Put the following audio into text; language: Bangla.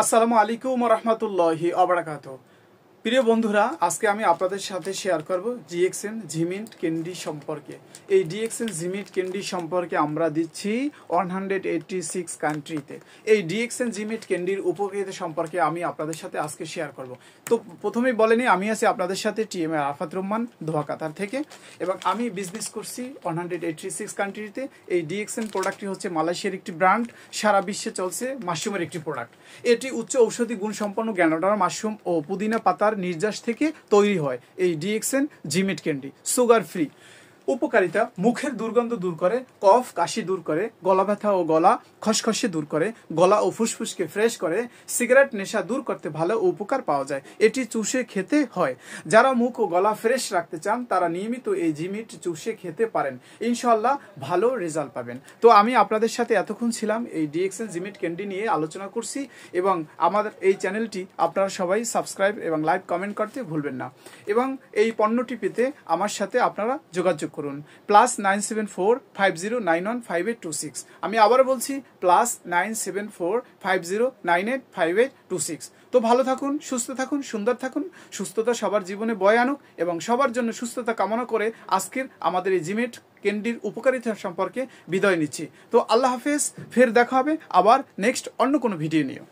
আসসালামু আলাইকুম রহমতুল্লাহি আবরাকাতুহু। প্রিয় বন্ধুরা, আজকে আমি আপনাদের সাথে শেয়ার করব ডিএক্সএন জিমিন্ট ক্যান্ডি সম্পর্কে। এই ডিএক্সএন জিমিন্ট ক্যান্ডি সম্পর্কে আমরা দিচ্ছি 186 কান্ট্রিতে। এই ডিএক্সএন জিমিন্ট ক্যান্ডির উপকারিতা সম্পর্কে আমি আপনাদের সাথে আজকে শেয়ার করব। তো প্রথমেই বলেনি, আমি আছি আপনাদের সাথে টিএমএ আরাফাত রহমান, দোহা কাতার থেকে, এবং আমি বিজনেস করছি 186 কান্ট্রিতে। এই ডিএক্সএন প্রোডাক্টটি হচ্ছে মালয়েশিয়ার একটি ব্র্যান্ড, সারা বিশ্বে চলছে মাশরুমের একটি প্রোডাক্ট। এটি উচ্চ ঔষধি গুণসম্পন্ন গ্যানোডার মাশরুম ও পুদিনা পাতার নির্যাস থেকে তৈরি হয়। এই ডিএক্সএন জিমিট ক্যান্ডি সুগার ফ্রি। উপকারিতা: মুখের দুর্গন্ধ দূর করে, কফ কাশি দূর করে, গলা ব্যথা ও গলা খসখসে দূর করে, গলা ও ফুসফুসকে ফ্রেশ করে, সিগারেট নেশা দূর করতে ভালো উপকার পাওয়া যায়। এটি চুষে খেতে হয়। যারা মুখ ও গলা ফ্রেশ রাখতে চান তারা নিয়মিত এই জিমিট চুষে খেতে পারেন, ইনশাল্লাহ ভালো রেজাল্ট পাবেন। তো আমি আপনাদের সাথে এতক্ষণ ছিলাম এই ডিএক্সএন জিমিট ক্যান্ডি নিয়ে আলোচনা করছি, এবং আমাদের এই চ্যানেলটি আপনারা সবাই সাবস্ক্রাইব এবং লাইক কমেন্ট করতে ভুলবেন না। এবং এই পণ্যটি পেতে আমার সাথে আপনারা যোগাযোগ করুন। +97450915826। আমি আবারও বলছি +97450985826। তো ভালো থাকুন, সুস্থ থাকুন, সুন্দর থাকুন। সুস্থতা সবার জীবনে বয়ে আনুক, এবং সবার জন্য সুস্থতা কামনা করে আজকের আমাদের এই জিমিট ক্যান্ডির উপকারিতা সম্পর্কে বিদায় নিচ্ছি। তো আল্লাহ হাফেজ, ফের দেখা হবে আবার নেক্সট অন্য কোনো ভিডিও নিয়ে।